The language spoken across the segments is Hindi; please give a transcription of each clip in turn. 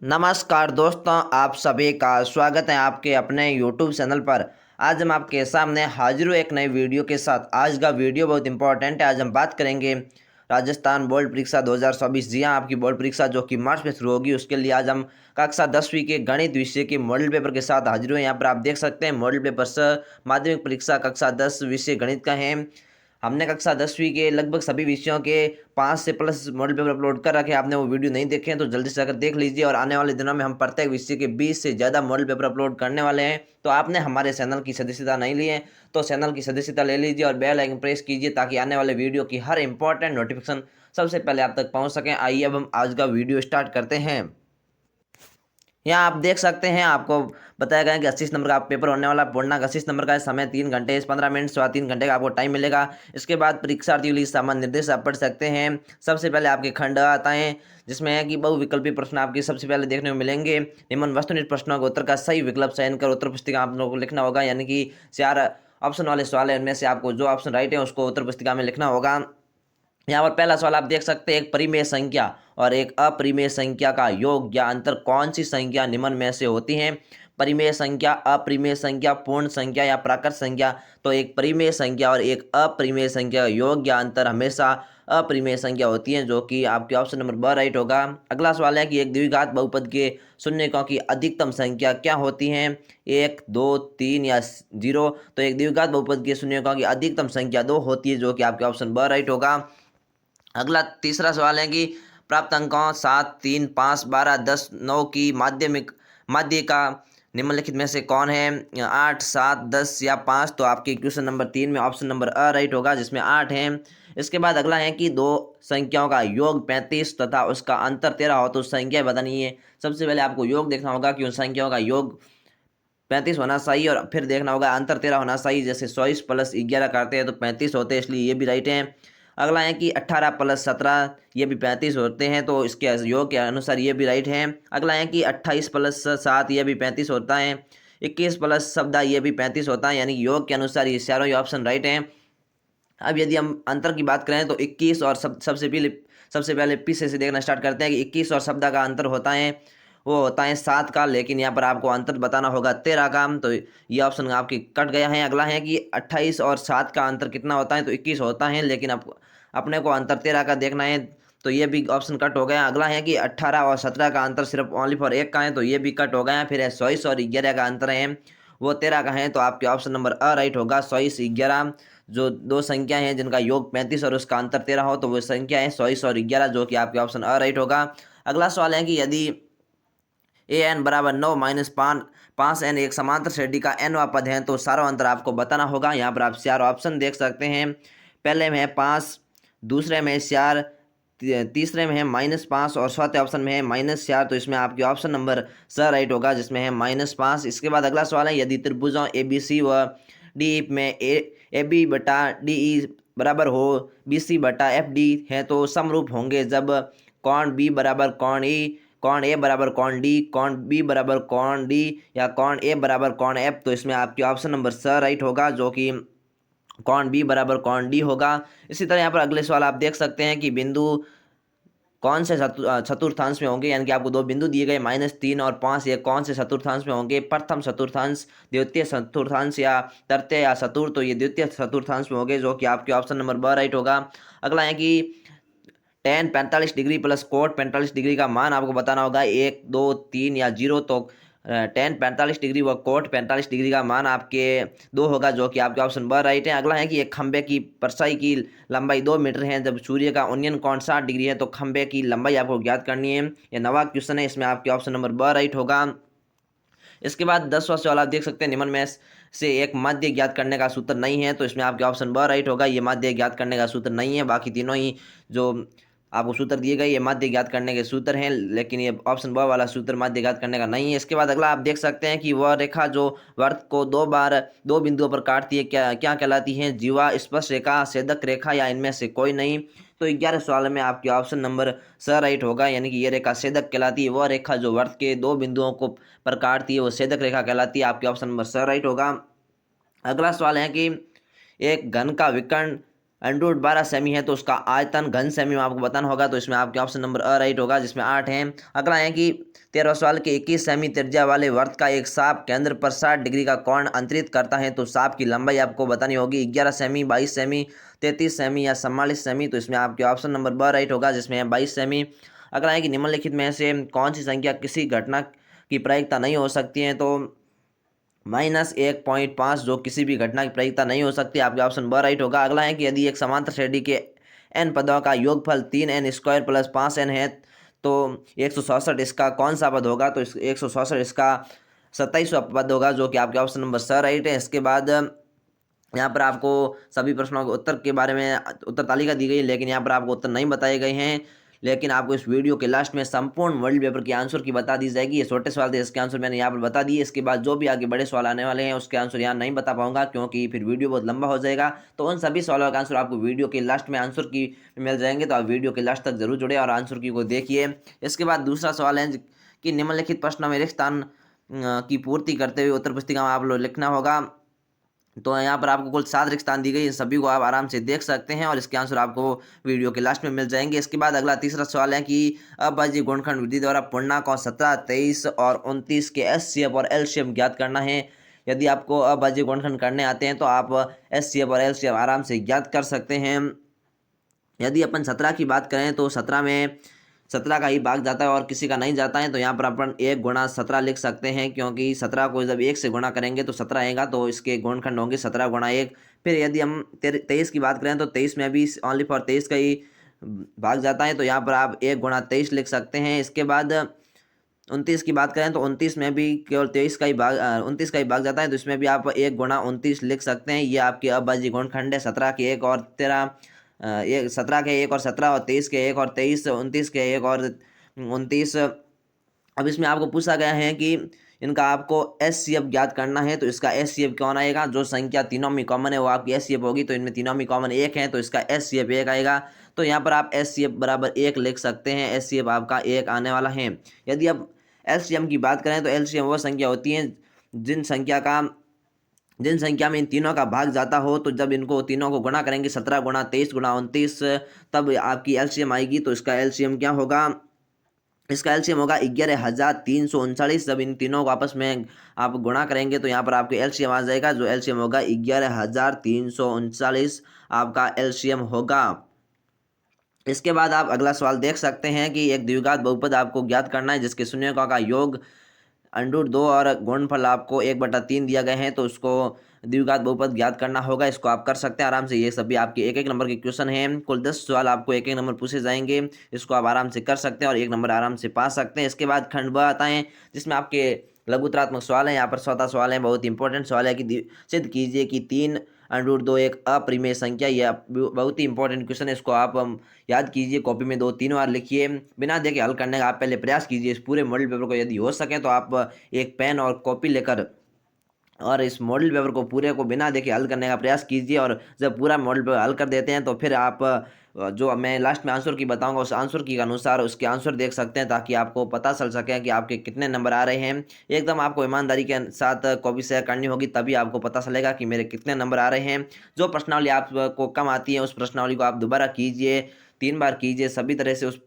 नमस्कार दोस्तों, आप सभी का स्वागत है आपके अपने YouTube चैनल पर। आज हम आपके सामने हाजिर हूँ एक नई वीडियो के साथ। आज का वीडियो बहुत इंपॉर्टेंट है। आज हम बात करेंगे राजस्थान बोर्ड परीक्षा 2024। जी हाँ, आपकी बोर्ड परीक्षा जो कि मार्च में शुरू होगी, उसके लिए आज हम कक्षा 10वीं के गणित विषय के मॉडल पेपर के साथ हाजिर हुए। यहाँ पर आप देख सकते हैं मॉडल पेपर माध्यमिक परीक्षा कक्षा 10 विषय गणित का है। हमने कक्षा 10वीं के लगभग सभी विषयों के 5 से प्लस मॉडल पेपर अपलोड कर रखे हैं। आपने वो वीडियो नहीं देखे हैं तो जल्दी से अगर देख लीजिए। और आने वाले दिनों में हम प्रत्येक विषय के 20 से ज़्यादा मॉडल पेपर अपलोड करने वाले हैं। तो आपने हमारे चैनल की सदस्यता नहीं ली है तो चैनल की सदस्यता ले लीजिए और बेल आइकन प्रेस कीजिए ताकि आने वाले वीडियो की हर इंपॉर्टेंट नोटिफिकेशन सबसे पहले आप तक पहुँच सकें। आइए अब हम आज का वीडियो स्टार्ट करते हैं। यहाँ आप देख सकते हैं, आपको बताया गया है कि 80 नंबर का पेपर होने वाला। पूर्णांक 80 नंबर का है। समय 3 घंटे 15 मिनट, 3.25 घंटे का आपको टाइम मिलेगा। इसके बाद परीक्षार्थियों के लिए सामान्य निर्देश आप पढ़ सकते हैं। सबसे पहले आपके खंड आता है जिसमें है कि बहुविकल्पी प्रश्न आपके सबसे पहले देखने को मिलेंगे। निम्न वस्तुनिष्ठ प्रश्नों के उत्तर का सही विकल्प चयन कर उत्तर पुस्तिका आप लोगों को लिखना होगा। यानी कि 4 ऑप्शन वाले सवाल है, उनमें से आपको जो ऑप्शन राइट है उसको उत्तर पुस्तिका में लिखना होगा। यहाँ पर पहला सवाल आप देख सकते हैं, एक परिमेय संख्या और एक अपरिमेय संख्या का योग या अंतर कौन सी संख्या निम्न में से होती है। परिमेय संख्या, अपरिमेय संख्या, पूर्ण संख्या या प्राकृत संख्या। तो एक परिमेय संख्या और एक अपरिमेय संख्या का योग या अंतर हमेशा अपरिमेय संख्या होती है, जो कि आपके ऑप्शन नंबर ब राइट होगा। अगला सवाल है कि एक द्विघात बहुपद के शून्यकों की अधिकतम संख्या क्या होती है, 1, 2, 3 या 0। तो एक द्विघात बहुपद के शून्यकों की अधिकतम संख्या 2 होती है, जो कि आपके ऑप्शन ब राइट होगा। अगला तीसरा सवाल है कि प्राप्त अंकों 7, 3, 5, 12, 10, 9 की माध्य का निम्नलिखित में से कौन है, 8, 7, 10 या 5। तो आपके क्वेश्चन नंबर 3 में ऑप्शन नंबर अ राइट होगा, जिसमें 8 है। इसके बाद अगला है कि दो संख्याओं का योग 35 तथा उसका अंतर 13 हो तो संख्या बतानी है। सबसे पहले आपको योग देखना होगा कि उन संख्याओं का योग 35 होना चाहिए और फिर देखना होगा अंतर 13 होना चाहिए। जैसे 24 प्लस 11 करते हैं तो 35 होते हैं, इसलिए ये भी राइट है। अगला है कि 18 प्लस 17 ये भी 35 होते हैं, तो इसके योग के अनुसार ये भी राइट है। अगला है कि 28 प्लस 7 ये भी 35 होता है। 21 प्लस 14 ये भी 35 होता है, यानी कि योग के अनुसार ये चारों ही ऑप्शन राइट हैं। अब यदि हम अंतर की बात करें तो 21 और सबसे पहले पीछे से देखना स्टार्ट करते हैं कि 21 और 17 का अंतर होता है, वो होता है 7 का। लेकिन यहाँ पर आपको अंतर बताना होगा 13 का, तो ये ऑप्शन आपकी कट गया है। अगला है कि 28 और 7 का अंतर कितना होता है, तो 21 होता है, लेकिन आपको अपने को अंतर 13 का देखना है, तो ये भी ऑप्शन कट हो गया। अगला है कि 18 और 17 का अंतर सिर्फ ओनली फॉर 1 का है, तो ये भी कट हो गया। फिर है 24 और 11 का अंतर है, वो 13 का है, तो आपके ऑप्शन नंबर अ राइट होगा। 24, 11 जो दो संख्या हैं जिनका योग 35 और उसका अंतर 13 हो, तो वो संख्या है 24 और 11, जो कि आपके ऑप्शन अ राइट होगा। अगला सवाल है कि यदि ए एन बराबर 9 माइनस 5 एन एक समांतर श्रेणी का एनवा पद है तो सारा अंतर आपको बताना होगा। यहाँ पर आप 4 ऑप्शन देख सकते हैं। पहले में है 5, दूसरे में 4, तीसरे में है -5 और चौथे ऑप्शन में है -4। तो इसमें आपके ऑप्शन नंबर स राइट होगा, जिसमें है -5। इसके बाद अगला सवाल है, यदि त्रिभुजों ए बी सी व डी में ए बी बटा डी ई बराबर हो बी सी बटा एफ डी है तो समरूप होंगे जब कौन बी बराबर कौन ई, कौन ए बराबर कौन डी, कौन बी बराबर कौन डी या कौन ए बराबर कौन एफ। तो इसमें आपके ऑप्शन नंबर स राइट होगा, जो कि कौन बी बराबर कौन डी होगा। इसी तरह यहाँ पर अगले सवाल आप देख सकते हैं कि बिंदु कौन से चतुर्थांश में होंगे, यानी कि आपको दो बिंदु दिए गए -3 और 5, ये कौन से चतुर्थांश में होंगे, प्रथम चतुर्थांश, द्वितीय चतुर्थांश या तृतीय या चतुर्थ। तो ये द्वितीय चतुर्थांश में होंगे, जो कि आपके ऑप्शन नंबर ब राइट होगा। अगला है कि ten 45 degree plus coat 45 degree का मान आपको बताना होगा 1, 2, 3 या 0। तो टेन 45 डिग्री व कोट 45 डिग्री का मान आपके 2 होगा, जो कि आपके ऑप्शन ब राइट है। अगला है कि एक खंबे की परछाई की लंबाई 2 मीटर है जब सूर्य का उन्नयन कोण 60 डिग्री है, तो खंबे की लंबाई आपको ज्ञात करनी है। यह नवा क्वेश्चन है, इसमें आपके ऑप्शन नंबर ब राइट होगा। इसके बाद 10वां सवाल आप देख सकते हैं, निम्न में से एक माध्य ज्ञात करने का सूत्र नहीं है, तो इसमें आपके ऑप्शन ब राइट होगा। ये माध्य ज्ञात करने का सूत्र नहीं है, बाकी तीनों ही जो आपको सूत्र दिए गए ये माध्य ज्ञात करने के सूत्र हैं, लेकिन ये ऑप्शन ब वाला सूत्र माध्य ज्ञात करने का नहीं है। इसके बाद अगला आप देख सकते हैं कि वह रेखा जो वर्त को 2 बार 2 बिंदुओं पर काटती है क्या क्या कहलाती है, जीवा, स्पर्श रेखा, छेदक रेखा या इनमें से कोई नहीं। तो 11 सवाल में आपके ऑप्शन नंबर स राइट होगा, यानी कि ये रेखा छेदक कहलाती है। वह रेखा जो वर्त के 2 बिंदुओं को पर काटती है वो छेदक रेखा कहलाती है, आपके ऑप्शन नंबर स राइट होगा। अगला सवाल है कि एक घन का विकर्ण √12 सेमी है तो उसका आयतन घन सेमी में आपको बताना होगा, तो इसमें आपके ऑप्शन नंबर अ राइट होगा, जिसमें 8 है। अगला है कि 13वां सवाल के 21 सेमी त्रिज्या वाले वर्त का एक सांप केंद्र पर 60 डिग्री का कोण अंतरित करता है, तो सांप की लंबाई आपको बतानी होगी 11 सेमी, 22 सेमी, 33 सेमी या 44 सेमी, तो इसमें आपके ऑप्शन नंबर ब राइट होगा, जिसमें है 22 सेमी। अगला है कि निम्नलिखित में से कौन सी संख्या किसी घटना की प्रायिकता नहीं हो सकती है, तो -1.5 जो किसी भी घटना की प्रायिकता नहीं हो सकती, आपके ऑप्शन ब राइट होगा। अगला है कि यदि एक समांतर श्रेणी के n पदों का योगफल 3n² + 5n है तो 167 इसका कौन सा पद होगा, तो 167 इसका 27वां पद होगा, जो कि आपके ऑप्शन नंबर स राइट है। इसके बाद यहाँ पर आपको सभी प्रश्नों के उत्तर के बारे में उत्तर तालिका दी गई है, लेकिन यहाँ पर आपको उत्तर नहीं बताए गए हैं, लेकिन आपको इस वीडियो के लास्ट में संपूर्ण वर्ल्ड पेपर के आंसर की बता दी जाएगी। ये छोटे सवाल थे, इसके आंसर मैंने यहाँ पर बता दिए। इसके बाद जो भी आगे बड़े सवाल आने वाले हैं उसके आंसर यहाँ नहीं बता पाऊंगा, क्योंकि फिर वीडियो बहुत लंबा हो जाएगा। तो उन सभी सवालों का आंसर आपको वीडियो के लास्ट में आंसर की मिल जाएंगे, तो आप वीडियो के लास्ट तक जरूर जुड़े और आंसर की को देखिए। इसके बाद दूसरा सवाल है कि निम्नलिखित प्रश्नों में रिक्त स्थान की पूर्ति करते हुए उत्तर पुस्तिका में आप लोग लिखना होगा। तो यहाँ पर आपको कुल 7 रिक्त स्थान दी गई, इन सभी को आप आराम से देख सकते हैं और इसके आंसर आपको वीडियो के लास्ट में मिल जाएंगे। इसके बाद अगला तीसरा सवाल है कि अभाज्य गुणनखंड विधि द्वारा पूर्णांकों 17, 23 और 29 के एचसीएफ और एलसीएम ज्ञात करना है। यदि आपको अभाज्य गुणनखंड करने आते हैं तो आप एचसीएफ और एलसीएम आराम से ज्ञात कर सकते हैं। यदि अपन 17 की बात करें तो 17 में 17 का ही भाग जाता है और किसी का नहीं जाता है, तो यहाँ पर अपन 1 × 17 लिख सकते हैं, क्योंकि 17 को जब 1 से गुणा करेंगे तो 17 आएगा, तो इसके गुणनखंड होंगे 17 × 1। फिर यदि हम 23 की बात करें तो 23 में भी ओनली फॉर 23 का ही भाग जाता है, तो यहाँ पर आप 1 × 23 लिख सकते हैं। इसके बाद 29 की बात करें तो 29 में भी केवल 29 का ही भाग जाता है, तो इसमें भी आप 1 × 29 लिख सकते हैं। ये आपके अभाज्य गुणनखंड है। 17 के 1 और 13 ये 17 के 1 और 17 और 23 के 1 और 23, 29 के 1 और 29। अब इसमें आपको पूछा गया है कि इनका आपको एचसीएफ ज्ञात करना है, तो इसका एचसीएफ कौन आएगा, जो संख्या तीनों में कॉमन है वो आपकी एचसीएफ होगी, तो इनमें तीनों में कॉमन 1 है, तो इसका एचसीएफ 1 आएगा। तो यहाँ पर आप एचसीएफ बराबर 1 लिख सकते हैं, एचसीएफ आपका 1 आने वाला है। यदि आप एलसीएम की बात करें तो एलसीएम वो संख्या होती है जिन संख्या में इन तीनों का भाग जाता हो, तो जब इनको तीनों को गुणा करेंगे 17 × 23 × 29, तब आपकी एलसीएम आएगी। तो इसका एलसीएम क्या होगा, इसका एलसीएम होगा 11,339। जब इन तीनों को आपस में आप गुणा करेंगे तो यहाँ पर आपको एलसीएम आ जाएगा, जो एलसीएम होगा 11,339 आपका एलसीएम होगा। इसके बाद आप अगला सवाल देख सकते हैं कि एक द्विघात बहुपद आपको ज्ञात करना है, जिसके शून्यों का योग √2 और गुणनफल आपको 1/3 दिया गए हैं, तो उसको द्विघात बहुपद ज्ञात करना होगा। इसको आप कर सकते हैं आराम से। ये सभी आपके 1-1 नंबर के क्वेश्चन हैं। कुल 10 सवाल आपको 1-1 नंबर पूछे जाएंगे, इसको आप आराम से कर सकते हैं और 1 नंबर आराम से पा सकते हैं। इसके बाद खंड ब आता है, जिसमें आपके लघुत्रात्मक सवाल है। यहाँ पर 14 सवाल है, बहुत इंपॉर्टेंट सवाल है कि सिद्ध कीजिए कि 3√2 एक अपरिमेय संख्या। यह बहुत ही इंपॉर्टेंट क्वेश्चन है, इसको आप याद कीजिए, कॉपी में 2-3 बार लिखिए, बिना देखे हल करने का आप पहले प्रयास कीजिए इस पूरे मॉडल पेपर को। यदि हो सके तो आप एक पेन और कॉपी लेकर और इस मॉडल पेपर को पूरे को बिना देखे हल करने का प्रयास कीजिए, और जब पूरा मॉडल पेपर हल कर देते हैं तो फिर आप जो मैं लास्ट में आंसर की बताऊंगा उस आंसर की अनुसार उसके आंसर देख सकते हैं, ताकि आपको पता चल सके कि आपके कितने नंबर आ रहे हैं। एकदम आपको ईमानदारी के साथ कॉपी शेयर करनी होगी, तभी आपको पता चलेगा कि मेरे कितने नंबर आ रहे हैं। जो प्रश्नावली आपको कम आती है उस प्रश्नावली को आप दोबारा कीजिए, 3 बार कीजिए, सभी तरह से उस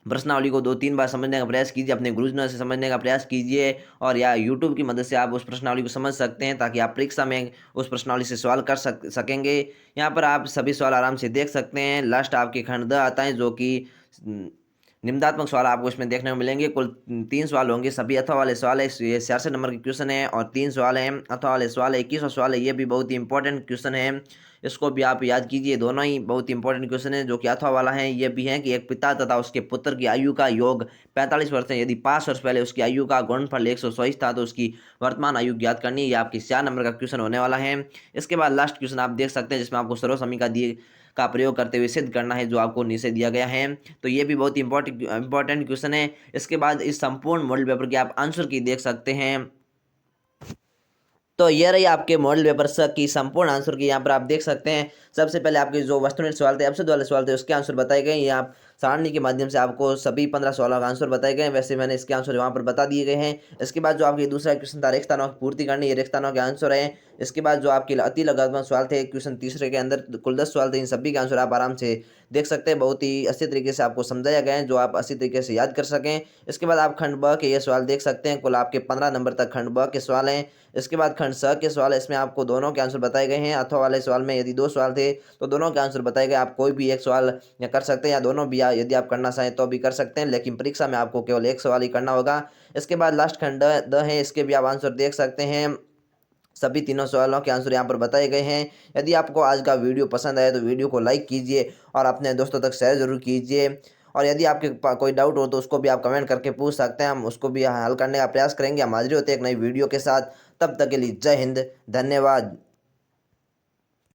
प्रश्नावली को 2-3 बार समझने का प्रयास कीजिए, अपने गुरुजनों से समझने का प्रयास कीजिए, और या यूट्यूब की मदद से आप उस प्रश्नावली को समझ सकते हैं, ताकि आप परीक्षा में उस प्रश्नावली से सवाल कर सकेंगे। यहाँ पर आप सभी सवाल आराम से देख सकते हैं। लास्ट आपके खंड द आता है, जो कि निम्नात्मक सवाल आपको इसमें देखने को मिलेंगे। कुल 3 सवाल होंगे, सभी अथवा वाले सवाल है। ये 66 नंबर के क्वेश्चन है और 3 सवाल हैं अथवा वाले सवाल है। 21वां सवाल है, ये भी बहुत ही इंपॉर्टेंट क्वेश्चन है, इसको भी आप याद कीजिए। दोनों ही बहुत इंपॉर्टेंट क्वेश्चन है जो कि अथवा वाला है। ये भी है कि एक पिता तथा उसके पुत्र की आयु का योग 45 वर्ष है। यदि 5 वर्ष पहले उसकी आयु का गुणनफल 124 था तो उसकी वर्तमान आयु ज्ञात करनी है। ये आपकी 4 नंबर का क्वेश्चन होने वाला है। इसके बाद लास्ट क्वेश्चन आप देख सकते हैं, जिसमें आपको सर्वसमीका का प्रयोग करते हुए सिद्ध करना है, जो आपको नीचे दिया गया है। तो ये भी बहुत इंपॉर्टेंट क्वेश्चन है। इसके बाद इस संपूर्ण मॉडल पेपर के आप आंसर की देख सकते हैं। तो ये रही आपके मॉडल पेपर की संपूर्ण आंसर की, यहाँ पर आप देख सकते हैं। सबसे पहले आपके जो वस्तुनिष्ठ सवाल थे, अपशब्द वाले सवाल थे, उसके आंसर बताए गए। ये आप सारणी के माध्यम से आपको सभी 15 सवालों का आंसर बताए गए। वैसे मैंने इसके आंसर वहाँ पर बता दिए गए हैं। इसके बाद जो आपकी दूसरा क्वेश्चन था, रिक्त स्थानों की पूर्ति करनी, ये रिक्त स्थानों के आंसर हैं। इसके बाद जो आपके अति लगातार सवाल थे, क्वेश्चन तीसरे के अंदर कुल 10 सवाल थे, इन सभी के आंसर आप आराम से देख सकते हैं। बहुत ही अच्छे तरीके से आपको समझाया गया है, जो आप अच्छी तरीके से याद कर सकें। इसके बाद आप खंड ब के ये सवाल देख सकते हैं। कुल आपके 15 नंबर तक खंड ब के सवाल हैं। इसके बाद खंड स के सवाल है, इसमें आपको दोनों के आंसर बताए गए हैं। अथवा वाले सवाल में यदि 2 सवाल थे तो दोनों के आंसर बताए गए। आप कोई भी एक सवाल या कर सकते हैं या दोनों भी, यदि आप करना चाहें तो भी कर सकते हैं, लेकिन परीक्षा में आपको केवल एक सवाल ही करना होगा। इसके बाद लास्ट खंड द है, इसके भी आप आंसर देख सकते हैं। सभी तीनों सवालों के आंसर यहाँ पर बताए गए हैं। यदि आपको आज का वीडियो पसंद आए तो वीडियो को लाइक कीजिए और अपने दोस्तों तक शेयर जरूर कीजिए। और यदि आपके कोई डाउट हो तो उसको भी आप कमेंट करके पूछ सकते हैं, हम उसको भी हल करने का प्रयास करेंगे। हम हाजिर होते हैं एक नई वीडियो के साथ। तब तक के लिए जय हिंद, धन्यवाद।